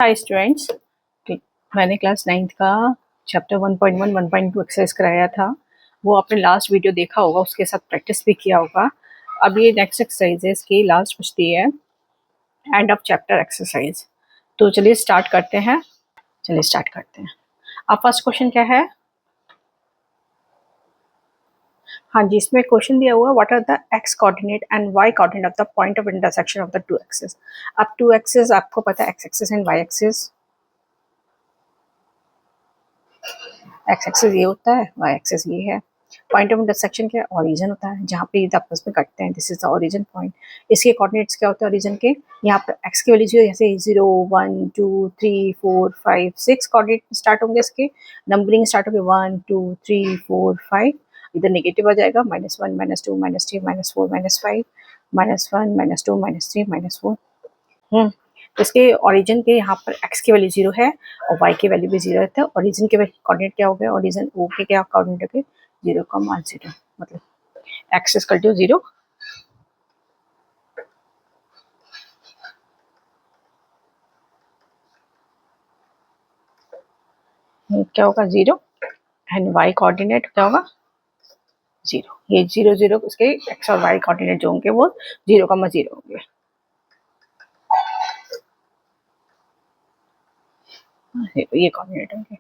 Hi students, मैंने class 9th का chapter 1.1 1.2 exercise कराया था। वो आपने लास्ट वीडियो देखा होगा, उसके साथ प्रैक्टिस भी किया होगा। अब ये नेक्स्ट एक्सरसाइजेस की लास्ट बचती है, एंड ऑफ चैप्टर एक्सरसाइज। तो चलिए स्टार्ट करते हैं। अब फर्स्ट क्वेश्चन क्या है? हाँ जी, इसमें क्वेश्चन दिया हुआ, what are the x coordinate and y coordinate of the point of intersection of the two axis. अब टू एक्सिस आपको पता है, x axis and y axis. X axis ये होता है, वाई एक्सिस ये है। पॉइंट ऑफ इंटरसेक्शन क्या, ओरिजिन होता है, जहाँ पे ये आपस में कटते हैं, this is the origin point. इसके कोऑर्डिनेट्स क्या होते हैं ओरिजिन के? यहाँ पर एक्स की वैल्यू जो जैसे 0 1 2 3 4 5 6 कोऑर्डिनेट स्टार्ट होंगे, इसके नंबरिंग स्टार्ट होगी 1 2 3 4 5। इधर नेगेटिव आ जाएगा, -1 -2 -3 -4 -5 -1 -2 -3 -4। तो इसके ओरिजिन के यहाँ पर x की वैल्यू 0 है और y की वैल्यू भी 0 रहता है। ओरिजिन के कोऑर्डिनेट क्या हो गया? ओरिजिन O के क्या कोऑर्डिनेट हो गए? 0,0, मतलब x इज इक्वल टू 0। क्या होगा? 0। एंड y कोऑर्डिनेट क्या होगा? 0। ये 0 0 उसके x और y कोऑर्डिनेट जो होंगे वो 0,0 होंगे। ये कोऑर्डिनेट होंगे।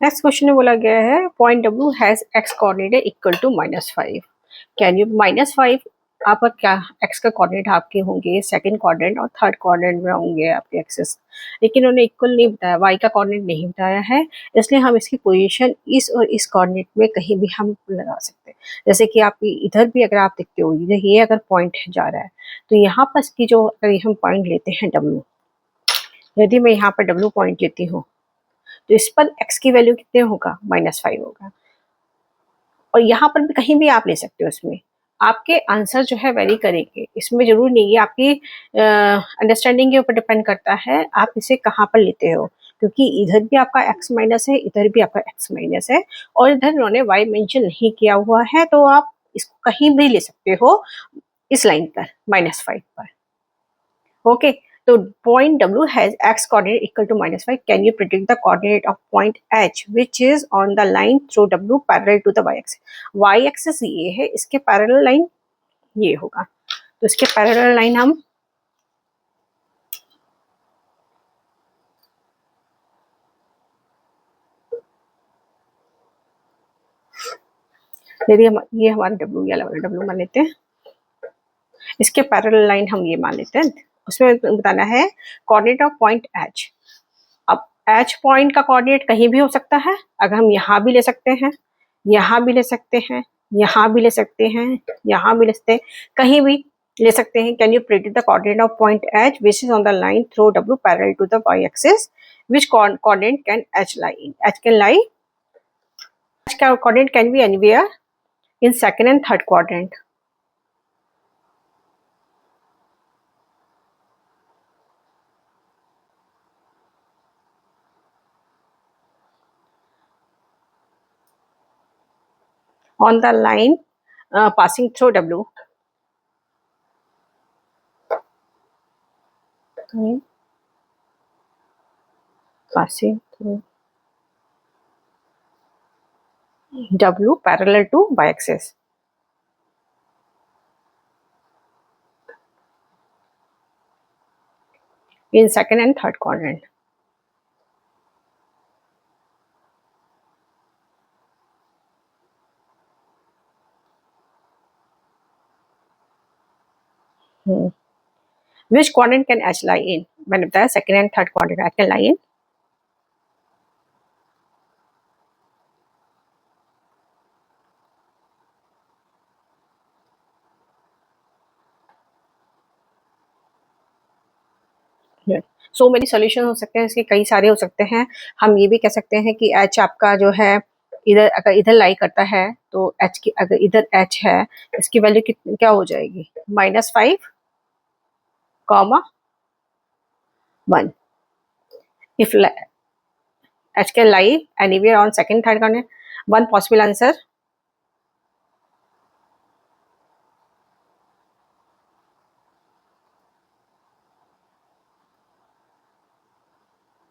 नेक्स्ट क्वेश्चन में बोला गया है, point W has x coordinate equal to -5। Can you -5 आपका क्या एक्स का कोऑर्डिनेट आपके होंगे, सेकंड कोऑर्डिनेट और थर्ड कोऑर्डिनेट में होंगे आपके एक्सेस, लेकिन उन्होंने इक्वल नहीं बताया, वाई का कोऑर्डिनेट नहीं बताया है, इसलिए हम इसकी पोजीशन इस और इस कोऑर्डिनेट में कहीं भी हम लगा सकते हैं। जैसे कि आप इधर भी अगर आप देखते हो, ये अगर पॉइंट जा रहा है तो यहाँ पर इसकी जो अगर हम पॉइंट लेते हैं डब्ल्यू, यदि मैं यहाँ पर डब्ल्यू पॉइंट लेती हूँ तो इस पर एक्स की वैल्यू कितने होगा? -5 होगा। और यहाँ पर भी कहीं भी आप ले सकते हो, इसमें आपके आंसर जो है वेरी करेंगे, इसमें जरूर नहीं है, आपकी अंडरस्टैंडिंग के ऊपर डिपेंड करता है आप इसे कहाँ पर लेते हो, क्योंकि इधर भी आपका x माइनस है, इधर भी आपका x माइनस है, और इधर उन्होंने y मेंशन नहीं किया हुआ है, तो आप इसको कहीं भी ले सकते हो इस लाइन पर -5 पर। Okay, so point W has x coordinate equal to -5. Can you predict the coordinate of point H which is on the line through W parallel to the y-axis? y-axis ये है, इसके parallel line ये होगा, तो इसके parallel line हम यदि हम ये हमारा W, ये वाला W मान लेते हैं, इसके पैरेलल लाइन हम ये मान लेते हैं। उसमें बताना है कोऑर्डिनेट ऑफ पॉइंट H। अब H पॉइंट का कोऑर्डिनेट कहीं भी हो सकता है, अगर हम यहाँ भी ले सकते हैं, यहाँ भी ले सकते हैं, यहाँ भी ले सकते हैं, यहाँ भी ले सकते हैं, कहीं भी ले सकते हैं। Can you predict the coordinate of point H which is on the line through W parallel to the y-axis? Which coordinate can H lie in? H can lie, H coordinate can be anywhere in second and third quadrant. On the line passing through W. Passing through W parallel to y-axis. In second and third quadrant. Which quadrant can H lie in? मैंने बताया second and third quadrant H can lie in. So many solution हो सकते हैं, इसके कई सारे हो सकते हैं। हम ये भी कह सकते हैं कि H आपका जो है इधर, अगर इधर लाई करता है तो H की, अगर इधर H है, इसकी वैल्यू क्या हो जाएगी? -5, 1. If H can lie anywhere on second, third coordinate, one possible answer.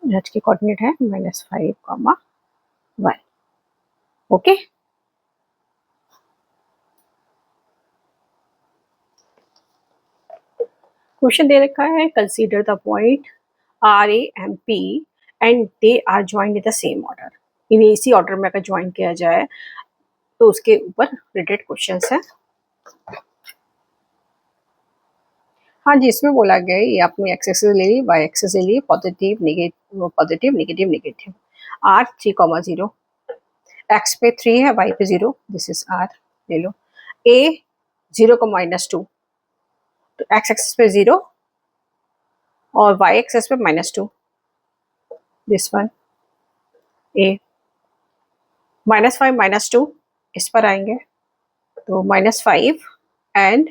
z की कोऑर्डिनेट है -5, 1। ओके, क्वेश्चन दे रखा है consider the point R A M P and they are joined in the same order. इन्हें इसी order में अगर join किया जाए तो उसके ऊपर रिलेटेड क्वेश्चन है। हाँ जी, इसमें बोला गया है ये आपने एक्स एक्सिस ले ली, वाई एक्सिस ले ली, positive negative negative negative. R 3,0, X पे 3 है, वाई पे 0, दिस इज आर, ले लो। ए 0 को -2, तो एक्स एक्सिस पे 0 और वाई एक्सिस पे -2, दिस वन ए। -5 -2 इस पर आएंगे, तो -5 एंड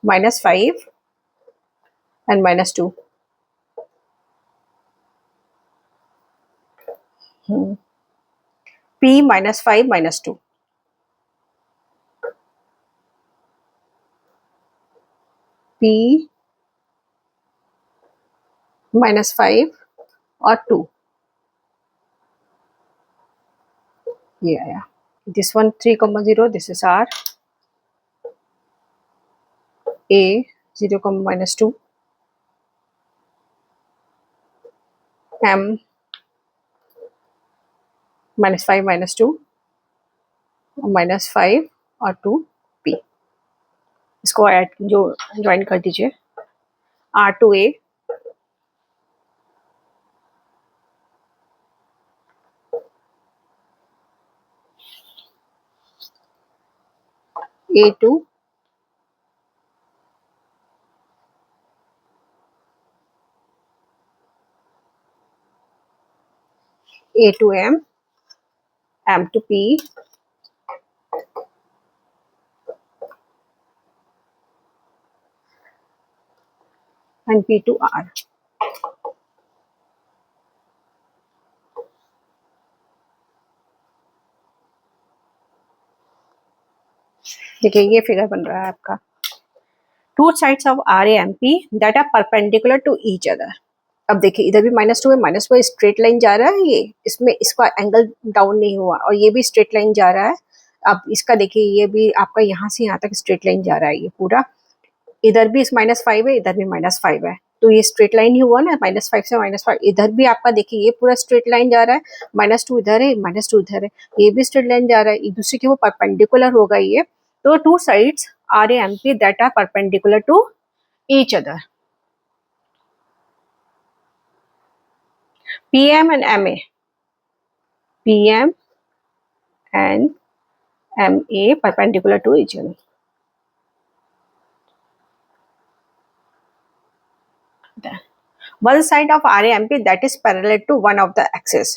-5 एंड -2। P -5 -2, P -5 और 2, ये आया। This one 3,0, this is R, A 0, -2, M -5 -2, -5 और 2 P। इसको ऐड जो ज्वाइन कर दीजिए, R to A, A to A to M, M to P, and P to R। देखिए ये फिगर बन रहा है आपका। Two sides of R A M P that are perpendicular to each other. अब देखिए इधर भी -2 है, -2 स्ट्रेट लाइन जा रहा है, ये इसमें इसका एंगल डाउन नहीं हुआ, और ये भी स्ट्रेट लाइन जा रहा है। अब इसका देखिए ये भी आपका यहाँ से यहाँ तक स्ट्रेट लाइन जा रहा है, ये पूरा। इधर भी इस -5 है, इधर भी -5 है, तो ये स्ट्रेट लाइन ही हुआ ना, -5 से -5। इधर भी आपका देखिए ये पूरा स्ट्रेट लाइन जा रहा है, -2 इधर है, -2 इधर है, ये भी स्ट्रेट लाइन जा रहा है, एक दूसरे के वो परपेंडिकुलर होगा ये। तो two sides R A M P that are perpendicular to each other. PM and MA, PM and MA perpendicular to each other. One side of RAMP that is parallel to one of the axis.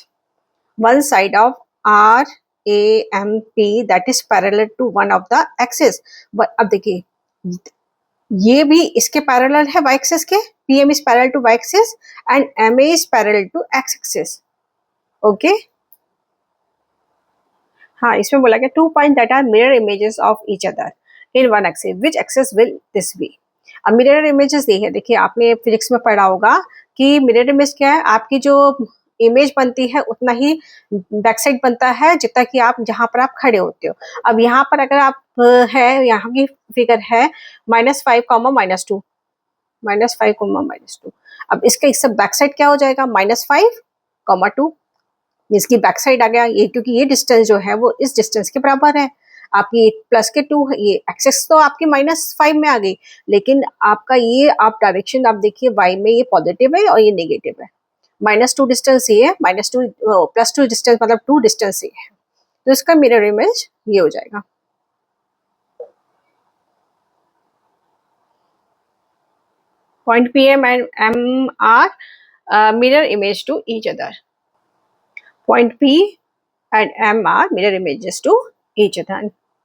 One side of RAMP that is parallel to one of the axis. अब देखिए ये भी इसके parallel है y axis के, PM is parallel to y axis and MA is parallel to x axis. Okay हाँ, इसमें बोला गया 2 point that are mirror images of each other in one axis, which axis will this be. अब mirror images देखिए आपने physics में पढ़ा होगा कि मिरर इमेज क्या है, आपकी जो इमेज बनती है उतना ही बैक साइड बनता है जितना कि आप जहाँ पर आप खड़े होते हो। अब यहाँ पर अगर आप है, यहाँ की फिगर है -5, -2, -5, -2। अब इसका इससे बैक साइड क्या हो जाएगा, -5, 2। इसकी बैक साइड आ गया ये, क्योंकि ये डिस्टेंस जो है वो इस डिस्टेंस के बराबर है। आपकी प्लस के 2 है, ये एक्सेस तो आपकी -5 में आ गई, लेकिन आपका ये आप डायरेक्शन आप देखिए y में ये पॉजिटिव है और ये नेगेटिव है। -2 डिस्टेंस ये है, -2 +2 डिस्टेंस मतलब 2 डिस्टेंस ये है, तो इसका मिरर इमेज ये हो जाएगा। Point PM and M are mirror image to each other. Point P and M are mirror images to each other.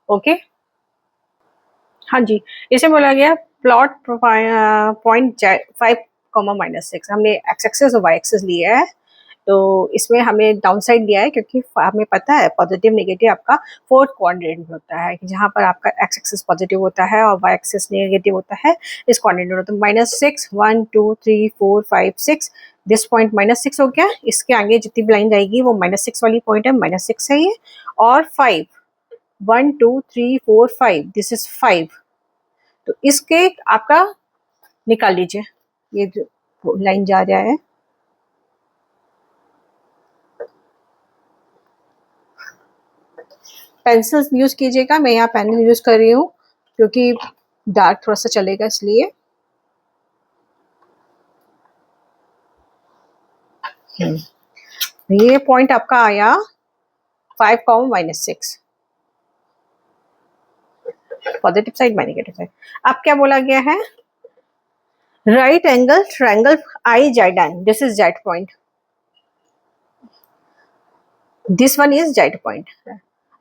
Okay? हाँ जी, इसे बोला गया प्लॉट पॉइंट 5, -6। हमने x एक्सिस और y एक्सिस लिया है, तो इसमें हमें डाउन साइड दिया है क्योंकि हमें पता है पॉजिटिव नेगेटिव आपका फोर्थ क्वाड्रेंट में होता है, जहाँ पर आपका एक्स एक्सिस पॉजिटिव होता है और वाई एक्सिस नेगेटिव होता है इस क्वाड्रेंट में। तो -6 1 2 3 4 5 6 दिस पॉइंट -6 हो गया। इसके आगे जितनी भी लाइन जाएगी वो -6 वाली पॉइंट है, -6 है ये। और 5 1 2 3 4 5 दिस इज 5। तो इसके आपका निकाल लीजिए, ये जो लाइन जा रहा है पेंसिल यूज कीजिएगा। मैं यहाँ पेन यूज कर रही हूँ क्योंकि डार्क थोड़ा सा चलेगा इसलिए। ये पॉइंट आपका आया 5, -6 positive side by negative side. अब क्या बोला गया है, right angle triangle I Z N, this is Z point, this one is Z point.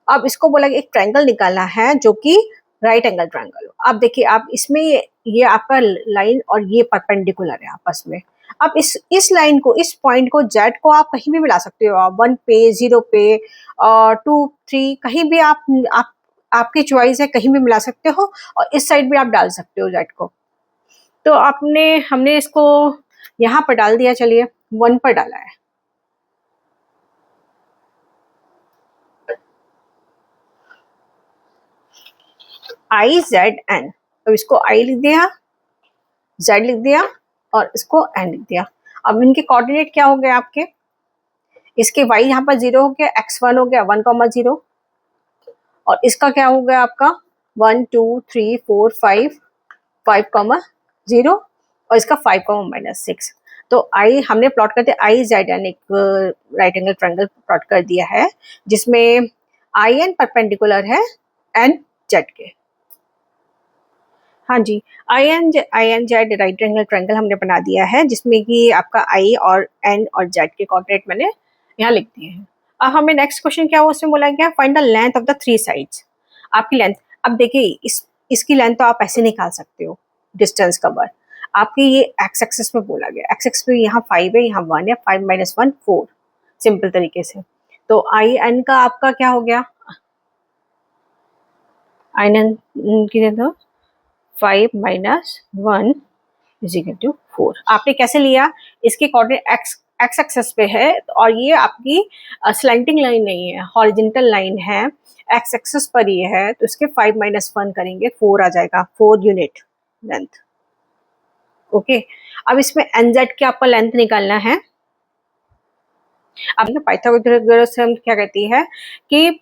अब इसको बोला एक ट्रायंगल निकालना है जो कि राइट एंगल ट्रायंगल हो। अब देखिए आप इसमें ये आपका लाइन और ये परपेंडिकुलर है आपस में। अब इस लाइन को, इस पॉइंट को, जेड को आप कहीं भी मिला सकते हो, आप 1 पे 0 पे 2 3 कहीं भी आप आपकी चॉइस है, कहीं भी मिला सकते हो। और इस साइड भी आप डाल सकते हो जेड को। तो हमने इसको यहाँ पर डाल दिया, चलिए 1 पर डाला है। आई जेड एन, तो इसको आई लिख दिया, जेड लिख दिया और इसको एन लिख दिया। अब इनके कोऑर्डिनेट क्या हो गए आपके, इसके y यहाँ पर 0 हो गया, x1 हो गया 1,0, और इसका क्या हो गया आपका 1 2 3 4 5 5,0 और इसका 5,-6। तो आई हमने प्लॉट करते आई जेड एन, एक राइट एंगल ट्रायंगल प्लॉट कर दिया है जिसमें आई एन परपेंडिकुलर है एन जेड के। हाँ जी, I N Z right angle triangle हमने बना दिया है जिसमें कि आपका आई और एन और जेड के कोऑर्डिनेट मैंने यहाँ लिख दिए हैं। अब हमें नेक्स्ट क्वेश्चन क्या हुआ, उसमें बोला गया find the length of the 3 sides. आपकी लेंथ, अब देखिए इसकी लेंथ तो आप ऐसे निकाल सकते हो, डिस्टेंस कवर। आपके ये एक्स एक्सिस में बोला गया, एक्स एक्सिस में यहाँ 5 है, यहाँ 1 है, 5 - 1 4, सिंपल तरीके से। तो आई एन का आपका क्या हो गया, आई एन की 5 - 1 = 4। आपने कैसे लिया, इसके कोऑर्डिनेट एक्स एक्सिस पे है और ये आपकी स्लैंटिंग लाइन नहीं है, हॉरिजॉन्टल लाइन है, एक्स एक्सिस पर ये है, तो इसके 5 - 1 करेंगे 4 आ जाएगा, 4 यूनिट लेंथ। ओके, अब इसमें एनजेड की आपका लेंथ निकालना है। अब पाइथागोरस थ्योरम क्या कहती है कि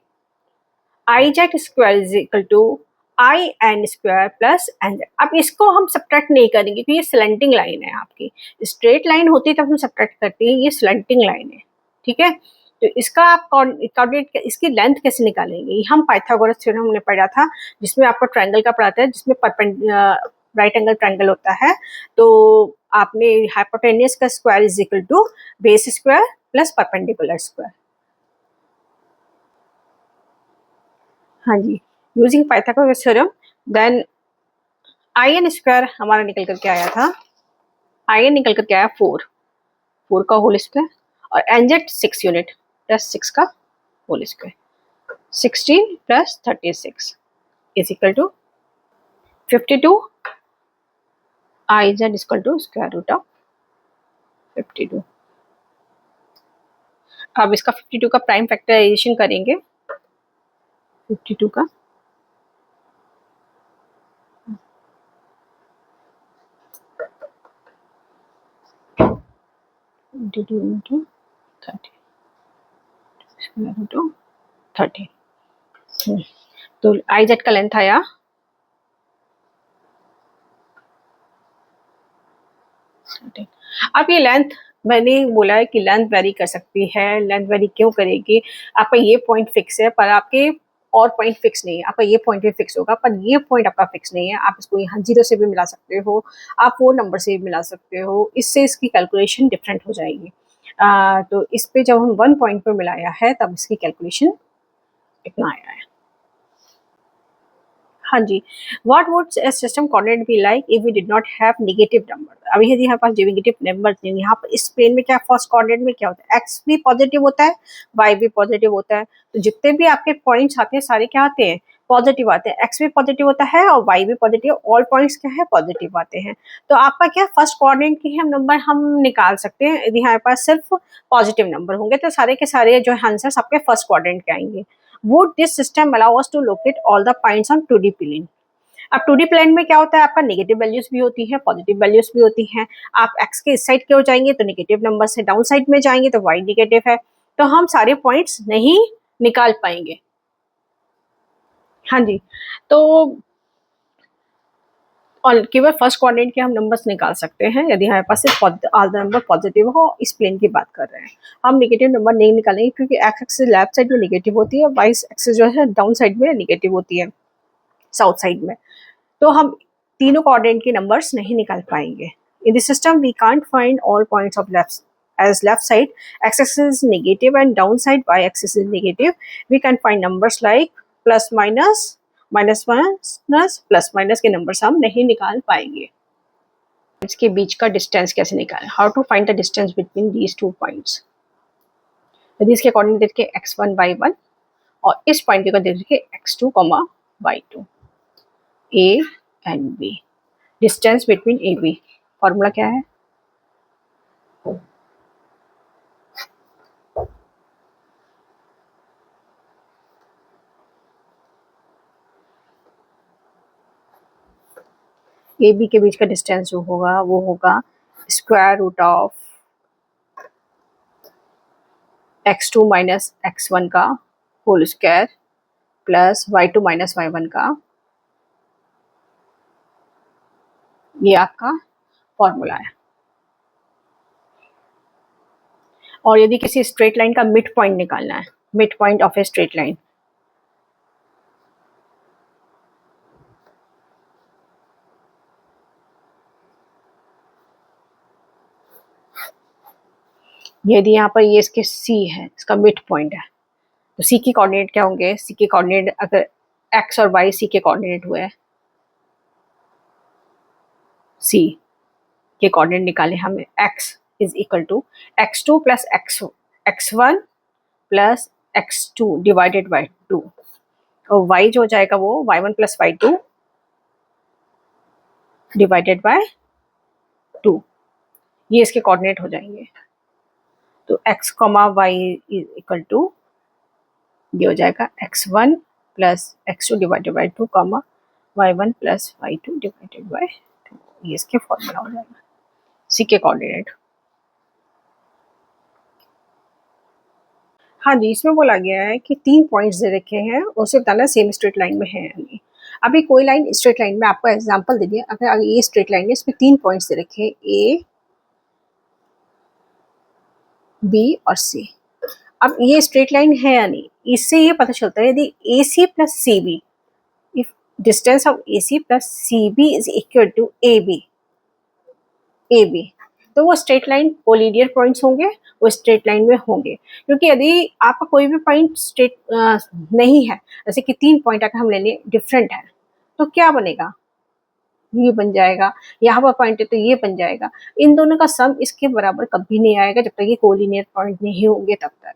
I Z square is equal to I N square plus N Z. अब इसको हम सब्ट्रैक्ट नहीं करेंगे क्योंकि ये स्लैंटिंग लाइन है, आपकी स्ट्रेट लाइन होती है तब हम सब्ट्रैक्ट करते हैं, ये स्लैंटिंग लाइन है, ठीक है। तो इसका आप कोऑर्डिनेट, इसकी लेंथ कैसे निकालेंगे, हम पाइथागोरस थ्योरम हमने पढ़ा था जिसमें आपको ट्रायंगल का पढ़ाता है, जिसमें राइट एंगल ट्रायंगल होता है। तो आपने हाइपोटेन्यूज का square is equal to base square plus perpendicular square. हाँ जी, using Pythagoras theorem then I N square हमारा निकल करके आया था, आई एन निकल करके आया 4 का होल स्क्वायर और एन जेड 6 यूनिट प्लस 6 का whole square, 16 + 36 is equal to 52। I Z equal to square root of 52। अब इसका 52 का प्राइम फैक्टराइजेशन करेंगे, 52 का 52 into 30 square root of 30। तो आई जेड का लेंथ आया 13। अब ये लेंथ मैंने बोला है कि लेंथ वेरी कर सकती है, लेंथ वेरी क्यों करेगी, आपका ये पॉइंट फिक्स है पर आपके और पॉइंट फिक्स नहीं है, आपका ये पॉइंट भी फिक्स होगा पर ये पॉइंट आपका फिक्स नहीं है। आप इसको यहाँ 0 से भी मिला सकते हो, आप 4 नंबर से भी मिला सकते हो, इससे इसकी कैलकुलेशन डिफरेंट हो जाएगी। तो इस पे जब हम 1 पॉइंट पर मिलाया है तब इसकी कैलकुलेशन इतना आया है। हाँ जी, what would a system coordinate be like if we did not have negative number. अभी यदि हमारे पास नेगेटिव नंबर नहीं, यहाँ पर इस प्लेन में क्या फर्स्ट कोऑर्डिनेट में क्या होता है, एक्स भी पॉजिटिव होता है, वाई भी पॉजिटिव होता है, तो जितने भी आपके पॉइंट्स आते हैं सारे क्या आते हैं, पॉजिटिव आते हैं, एक्स भी पॉजिटिव होता है और वाई भी पॉजिटिव, ऑल पॉइंट्स क्या है, पॉजिटिव आते हैं। तो आपका क्या फर्स्ट कोऑर्डिनेट की हम नंबर हम निकाल सकते हैं, यदि हमारे पास सिर्फ पॉजिटिव नंबर होंगे तो सारे के सारे जो आंसर आपके फर्स्ट कोऑर्डिनेट के आएंगे। Would this system allow us to locate all the points on 2D plane? अब 2D प्लेन में क्या होता है, आपका नेगेटिव वैल्यूज भी होती है, पॉजिटिव वैल्यूज भी होती हैं। आप एक्स के इस साइड की ओर जाएंगे तो नेगेटिव नंबर से, डाउन साइड में जाएंगे तो वाई नेगेटिव है, तो हम सारे पॉइंट्स नहीं निकाल पाएंगे। हाँ जी, तो और केवल फर्स्ट कोऑर्डिनेट के हम नंबर्स निकाल सकते हैं यदि हमारे पास सिर्फ ऑल द नंबर पॉजिटिव हो। इस प्लेन की बात कर रहे हैं हम, नेगेटिव नंबर नहीं निकालेंगे क्योंकि एक्स एक्सिस लेफ्ट साइड में नेगेटिव होती है, वाई एक्सिस जो है डाउन साइड में नेगेटिव होती है, साउथ साइड में, तो हम तीनों कोऑर्डिनेट के नंबर्स नहीं निकाल पाएंगे। In this system we can't find all points of left as left side x-axis is negative and down side y-axis is negative. We can find numbers like plus minus, minus minus, plus minus के numbers हम नहीं निकाल पाएंगे। इसके बीच का distance कैसे निकालें, how to find the distance between these two points. यदि इसके अकॉर्डिंग देखिए x1 y1 और इस पॉइंट के अकॉर्डिंग देखिए x2 y2, a and b, distance between A B, formula क्या है, ए बी के बीच का डिस्टेंस जो होगा वो होगा square root of x2 minus x1 का whole square plus y2 minus y1 का, ये आपका फॉर्मूला है। और यदि किसी स्ट्रेट लाइन का मिड पॉइंट निकालना है, mid point of a straight line, यदि यहाँ पर ये इसके C है, इसका मिड पॉइंट है, तो C की कोऑर्डिनेट क्या होंगे, C के कोऑर्डिनेट अगर x और y C के कोऑर्डिनेट हुए, C के कोऑर्डिनेट निकाले हमें, x is equal to x2 plus x1 plus x2 divided by 2, और y जो हो जाएगा वो y1 plus y2 divided by 2, ये इसके कोऑर्डिनेट हो जाएंगे। तो x y is equal to, ये हो जाएगा x1 plus x2 divided by 2 y1 plus y2 divided by 2, ये इसके फॉर्मूला हो जाएगा C के कोऑर्डिनेट। हाँ जी, इसमें बोला गया है कि 3 पॉइंट्स दे रखे हैं, उसे बताना सेम स्ट्रेट लाइन में है या नहीं। अभी कोई लाइन स्ट्रेट लाइन में आपको एग्जांपल दे दिया, अगर ये स्ट्रेट लाइन है, इसमें 3 पॉइंट्स दे रखे हैं A, B और C। अब ये स्ट्रेट लाइन है या नहीं, इससे ये पता चलता है यदि AC plus CB, if distance of AC plus CB is equal to AB, तो वो स्ट्रेट लाइन कोलिनियर पॉइंट्स होंगे, वो स्ट्रेट लाइन में होंगे। क्योंकि यदि आपका कोई भी पॉइंट स्ट्रेट नहीं है, जैसे कि 3 पॉइंट अगर हम ले लें डिफरेंट है, तो क्या बनेगा, ये बन जाएगा, यहाँ पर पॉइंट है तो ये बन जाएगा, इन दोनों का सम इसके बराबर कभी नहीं आएगा जब तक ये कोलिनियर पॉइंट नहीं होंगे तब तक।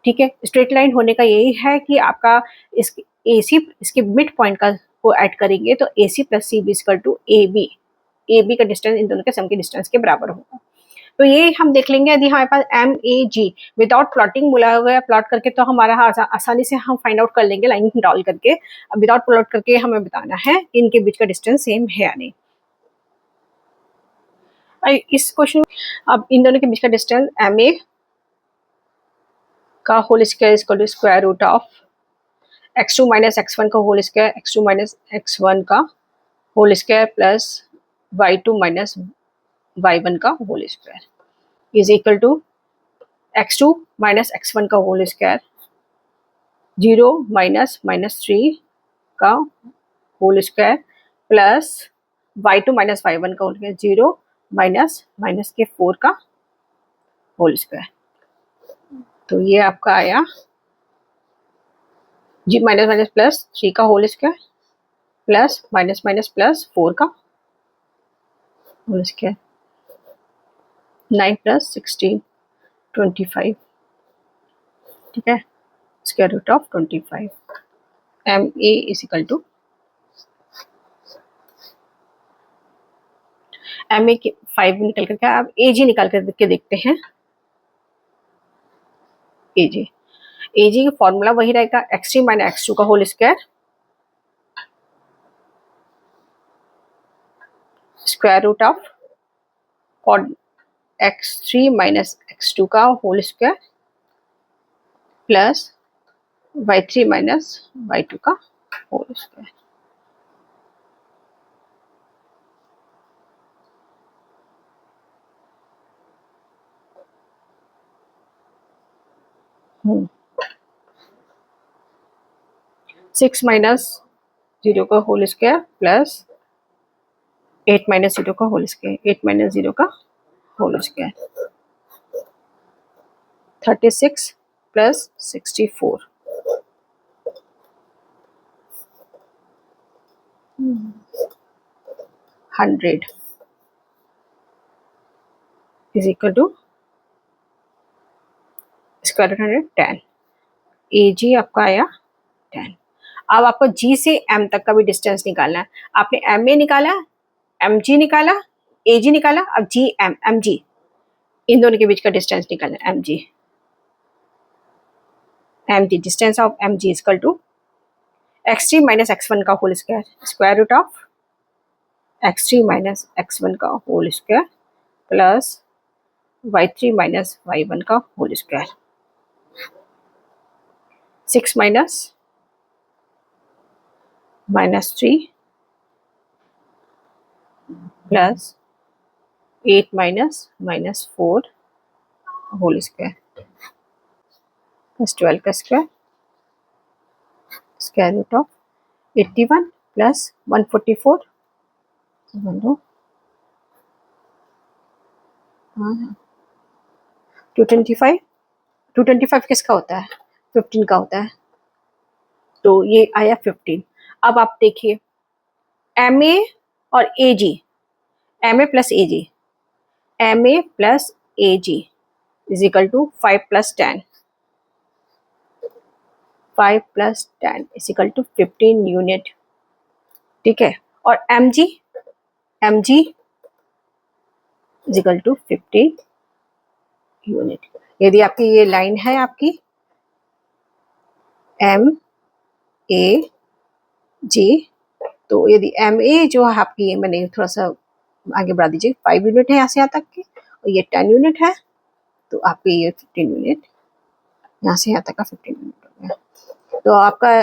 ठीक है, स्ट्रेट लाइन होने का यही है कि आपका AC इसके मिड पॉइंट का को ऐड करेंगे तो AC plus CB equal to AB का डिस्टेंस इन दोनों के सम के डिस्टेंस के बराबर होगा। तो ये हम देख लेंगे, यदि हमारे पास MAG विदाउट प्लॉटिंग बोला हुआ है, प्लॉट करके तो हमारा आसानी से हम फाइंड आउट कर लेंगे लाइन डाल करके। अब विदाउट प्लॉट करके हमें बताना है कि इनके बीच का डिस्टेंस सेम है या नहीं। इस क्वेश्चन, अब इन दोनों के बीच का डिस्टेंस MA का whole square equal to square root of x2 minus x1 का whole square, x2 minus x1 का whole square plus y2 minus y1 का whole square is equal to x2 minus x1 का whole square, 0 minus -3 का whole square plus y2 minus y1 का whole square, 0 minus minus के 4 का whole square. तो ये आपका आया जी माइनस माइनस प्लस 3 का whole square plus minus minus plus 4 का होल स्क्वायर, 9 प्लस 16 25, ठीक है, square root of 25। M A is equal to M A के 5 निकल करके, अब ए जी निकाल करके देखते हैं। ए जी का फॉर्मूला वही रहेगा, x3 माइनस x2 का whole square, square root of x3 minus x2 का whole square plus y3 minus y2 का होल स्क्वायर। सिक्स माइनस 0 का होल स्क्वायर प्लस 8 माइनस 0 का होल स्क्वायर, 8 माइनस 0 का whole square, 36 plus 64, 100 is equal to square root 100 10। A G आपका आया 10। अब आपको जी से एम तक का भी डिस्टेंस निकालना है। आपने एम ए निकाला, एम जी निकाला, ए जी निकाला, अब जी एम, एम जी, इन दोनों के बीच का डिस्टेंस निकालना है। M G distance of M G equal to x3 minus x1 का whole square, square root of x3 minus x1 का whole square plus y3 minus y1 का whole square, 6 minus -3 plus 8 minus -4 whole square plus 12 का square, square root of 81 plus 144 225, 225 किसका होता है? 15 का होता है, तो ये आया 15। अब आप देखिए एम ए और A G, M A plus A G, M A plus A G is equal to 5 plus 10, 5 plus 10 is equal to 15 unit, ठीक है। और M G is equal to 15 unit. यदि आपकी ये लाइन है आपकी एम ए जी, तो यदि एम ए जो है आपकी, मैंने थोड़ा सा आगे बढ़ा दीजिए, 5 यूनिट है यहाँ से यहाँ तक की, और ये 10 यूनिट है, तो आपकी ये 15 यूनिट, यहाँ से यहाँ तक का 15 यूनिट हो गया। तो आपका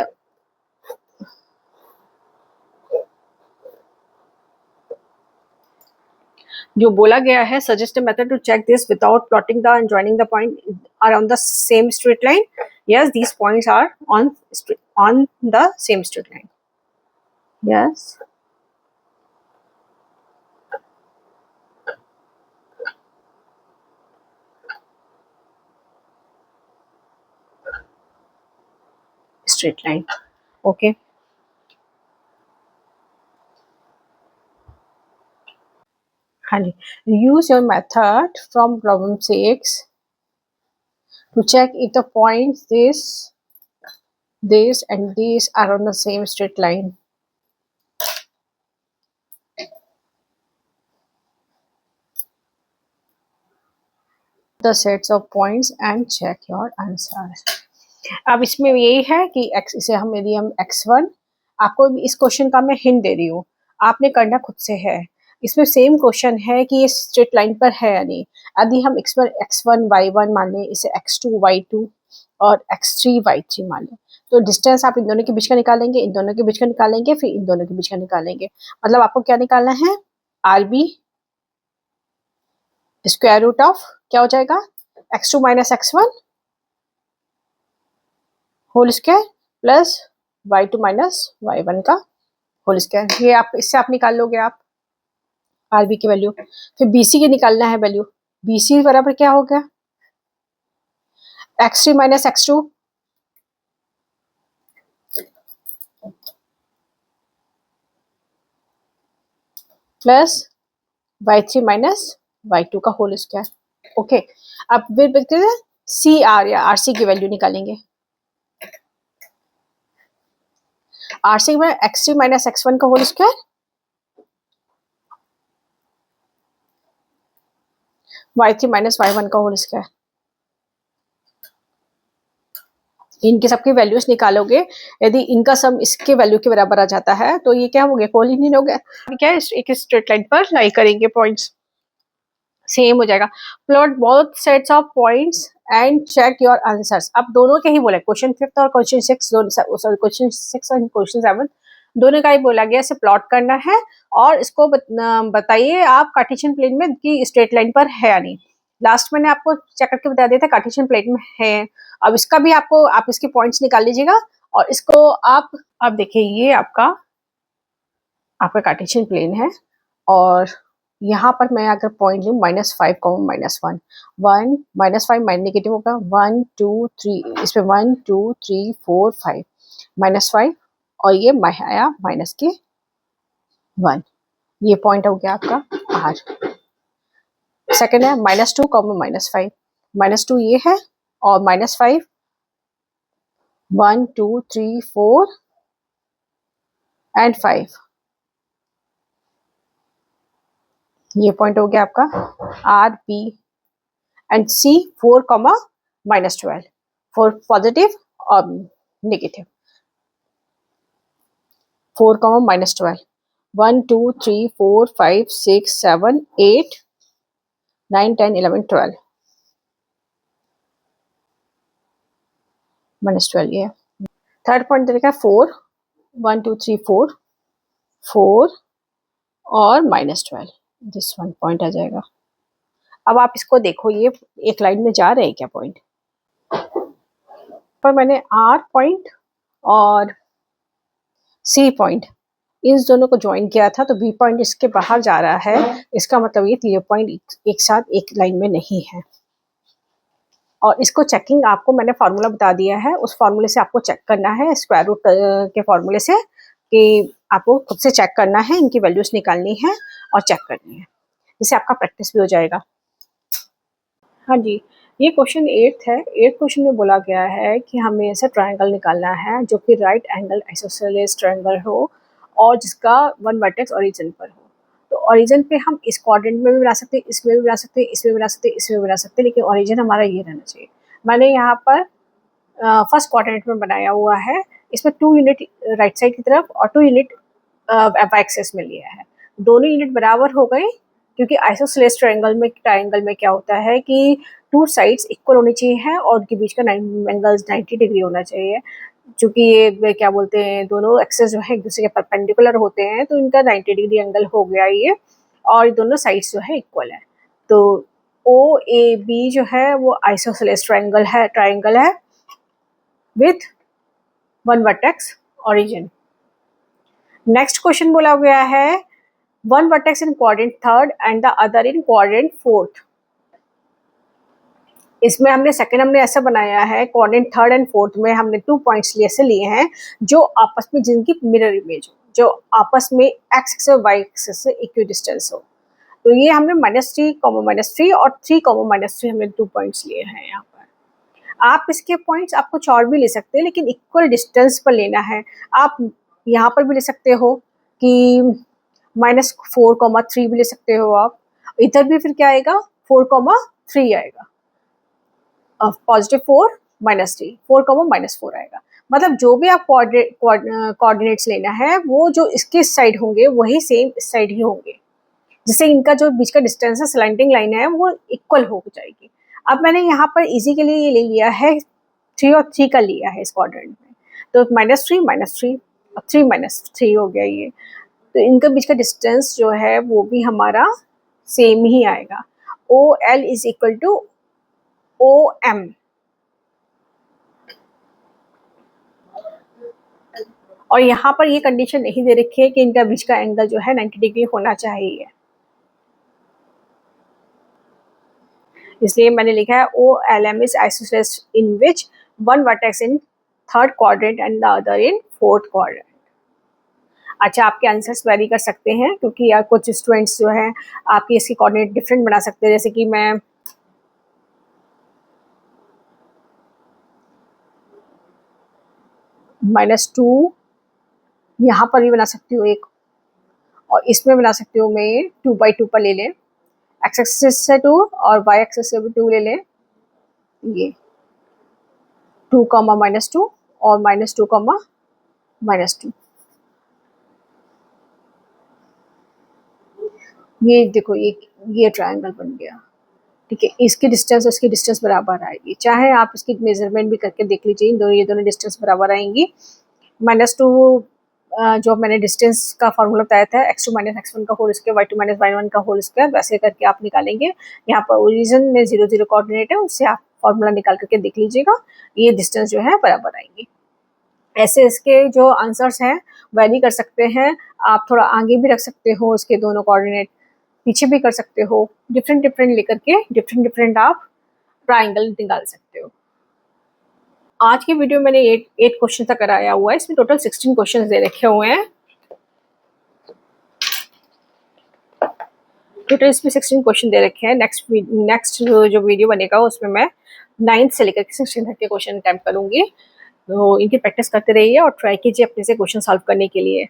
जो बोला गया है, suggest method to check this without plotting the and joining the point are on the same straight line. Yes, these points are on the same straight line. Yes, straight line, okay. हाँ जी, use your method from problem 6 to check if the points this and this are on the same straight line. The sets of points and check your answer. अब इसमें यही है कि x, इसे हम यदि हम x1, आपको इस क्वेश्चन का मैं हिंट दे रही हूँ, आपने करना खुद से है। इसमें सेम क्वेश्चन है कि ये स्ट्रेट लाइन पर है या नहीं। यदि हम x1 y1 मान लें, इसे x2 y2 और x3 y3 मान लें, तो डिस्टेंस आप इन दोनों के बीच का निकालेंगे, इन दोनों के बीच का निकालेंगे, फिर इन दोनों के बीच का निकालेंगे। मतलब आपको क्या निकालना है? RB स्क्वायर रूट ऑफ क्या हो जाएगा? x2 minus x1 whole square plus y2 minus y1 का होल स्क्वायर। ये आप इससे आप निकाल लोगे आप RB की वैल्यू। फिर BC की निकालना है वैल्यू। BC बराबर क्या हो गया? x3 minus x2 , plus y3 minus y2 का होल स्क्वायर। ओके, अब फिर देखते हैं सी आर या आर सी की वैल्यू निकालेंगे। आर सी में x3 माइनस x1 का whole square, y3 minus y1 का होल स्क्वायर। इनके सबकी वैल्यूज निकालोगे, यदि इनका सम इसके वैल्यू के बराबर आ जाता है तो ये क्या हो गया, कोलिनियर हो गया। क्या है, एक स्ट्रेट लाइन पर लाई करेंगे पॉइंट्स, सेम हो जाएगा। Plot both sets of points and check your answers. अब दोनों के ही बोला, क्वेश्चन 5 और क्वेश्चन 6, सॉरी क्वेश्चन 6 और क्वेश्चन 7 दोनों का ही बोला गया, इसे प्लॉट करना है और इसको बताइए आप कार्टेशियन प्लेन में कि स्ट्रेट लाइन पर है या नहीं। लास्ट मैंने आपको चेक करके बता दिया था कार्टेशियन प्लेन में है। अब इसका भी आपको, आप इसके पॉइंट्स निकाल लीजिएगा और इसको आप देखिए, ये आपका कार्टेशियन प्लेन है और यहाँ पर मैं अगर पॉइंट लूँ -5, -1, 1 -5 माइनस नेगेटिव होगा, 1 2 3, इसमें 1 2 3 4 5 -5 और ये आया माइनस के 1। ये पॉइंट हो गया आपका आर। सेकेंड है -2, -5, -2 ये है और -5 1 2 3 4 एंड 5, ये पॉइंट हो गया आपका R B and C 4, -12 for positive और नेगेटिव। 4, -12 1 2 3 4 5 6 7 8 9 10 11 12 -12 ये। थर्ड पॉइंट देखा 4 1 2 3 4 4 और -12, दिस वन पॉइंट आ जाएगा। अब आप इसको देखो, ये एक लाइन में जा रहे हैं क्या पॉइंट, पर मैंने आर पॉइंट और सी पॉइंट इन दोनों को ज्वाइन किया था तो बी पॉइंट इसके बाहर जा रहा है, इसका मतलब ये पॉइंट एक साथ एक लाइन में नहीं है। और इसको चेकिंग आपको मैंने फार्मूला बता दिया है, उस फार्मूले से आपको चेक करना है, स्क्वायर रूट के फार्मूले से, कि आपको खुद से चेक करना है, इनकी वैल्यूज निकालनी है और चेक करनी है, जिससे आपका प्रैक्टिस भी हो जाएगा। हाँ जी, ये क्वेश्चन 8 है। 8 क्वेश्चन में बोला गया है कि हमें ऐसा ट्रायंगल निकालना है जो कि राइट एंगल आइसोसेलेस ट्रायंगल हो और जिसका वन वर्टेक्स ओरिजिन पर हो। तो ओरिजिन पे हम इस क्वाड्रेंट में भी बना सकते हैं, इसमें भी बना सकते हैं, इसमें भी बना सकते हैं, इसमें भी बना सकते हैं, लेकिन ओरिजिन हमारा ये रहना चाहिए। मैंने यहाँ पर फर्स्ट क्वाड्रेंट में बनाया हुआ है, इसमें 2 यूनिट राइट साइड की तरफ और 2 यूनिट एक्सेस में लिया है। दोनों यूनिट बराबर हो गए, क्योंकि आइसोसेलेस ट्रायंगल में क्या होता है कि 2 साइड्स इक्वल होनी चाहिए है और उनके बीच का एंगल 90 डिग्री होना चाहिए। चूँकि ये क्या बोलते हैं, दोनों एक्सेस जो है एक दूसरे के परपेंडिकुलर होते हैं, तो इनका 90 डिग्री एंगल हो गया ये, और दोनों साइड्स जो है इक्वल है। तो ओ ए बी जो है वो आइसोसेलेस ट्रायंगल है with one vertex origin. Next question बोला गया है one vertex in quadrant third and the other in quadrant fourth. इसमें हमने ऐसा बनाया है, क्वाड्रेंट थर्ड एंड फोर्थ में हमने 2 पॉइंट्स ऐसे लिए हैं जो आपस में, जिनकी मिरर इमेज हो, जो आपस में एक्स एक्सिस और वाई एक्सिस से इक्वी डिस्टेंस हो। तो ये हमने -3, -3 और 3, -3 हमने 2 पॉइंट्स लिए हैं यहाँ पर। आप इसके पॉइंट्स आप कुछ और भी ले सकते हैं, लेकिन इक्वल डिस्टेंस पर लेना है। आप यहाँ पर भी ले सकते हो कि -4, 3 भी ले सकते हो आप। इधर भी फिर क्या आएगा, 4, 3 आएगा, +4 -3, 4, -4 आएगा। मतलब जो भी आप कोऑर्डिनेट्स लेना है, वो जो इसके साइड होंगे वही सेम इस साइड ही होंगे, जिससे इनका जो बीच का डिस्टेंस है, स्लैंटिंग लाइन है, वो इक्वल हो जाएगी। अब मैंने यहाँ पर इजी के लिए ये ले लिया है, 3 और 3 का लिया है इस क्वाड्रेंट में, तो -3 -3 और 3 -3 हो गया ये। तो इनके बीच का डिस्टेंस जो है वो भी हमारा सेम ही आएगा। OL is equal to OM। और यहाँ पर ये कंडीशन नहीं दे रखी है कि इनका बीच का एंगल जो है 90 डिग्री होना चाहिए, इसलिए मैंने लिखा है OLM is isosceles in which one vertex in third quadrant and the other in fourth quadrant. अच्छा, आपके आंसर्स वेरी कर सकते हैं क्योंकि यार कुछ स्टूडेंट्स जो हैं आपकी इसकी कोऑर्डिनेट डिफरेंट बना सकते हैं, जैसे कि मैं -2 यहाँ पर भी बना सकती हूँ एक, और इसमें बना सकती हूँ मैं 2/2 पर ले लें, एक्स एक्सिस से 2 और वाई एक्सिस से भी 2 ले लें, ये 2, -2 और -2, -2। ये देखो ये ट्रायंगल बन गया, ठीक है। इसकी डिस्टेंस और इसकी डिस्टेंस बराबर आएगी, चाहे आप इसकी मेजरमेंट भी करके देख लीजिए, ये दोनों डिस्टेंस बराबर आएंगी। -2 जो मैंने डिस्टेंस का फॉर्मूला बताया था, x2 - x1 का होल स्क्वायर, y2 - y1 का होल स्क्वायर, वैसे करके आप निकालेंगे। यहाँ पर ओरिजिन में 0 0 कोऑर्डिनेट है, उससे आप फॉर्मूला निकाल करके देख लीजिएगा, ये डिस्टेंस जो है बराबर आएंगी। ऐसे इसके जो आंसर्स हैं वैरी कर सकते हैं, आप थोड़ा आगे भी रख सकते हो इसके दोनों कोऑर्डिनेट, पीछे भी कर सकते हो, डिफरेंट डिफरेंट लेकर के डिफरेंट डिफरेंट आप ट्राइंगल निकाल सकते हो। आज की वीडियो मैंने 8 क्वेश्चन तक कराया हुआ है, इसमें टोटल 16 क्वेश्चन दे रखे हुए हैं। टोटल इसमें 16 क्वेश्चन दे रखे हैं। नेक्स्ट जो वीडियो बनेगा उसमें मैं 9th से लेकर 16 तक के क्वेश्चन अटेम्प्ट करूंगी, तो इनकी प्रैक्टिस करते रहिए और ट्राई कीजिए अपने से क्वेश्चन सॉल्व करने के लिए।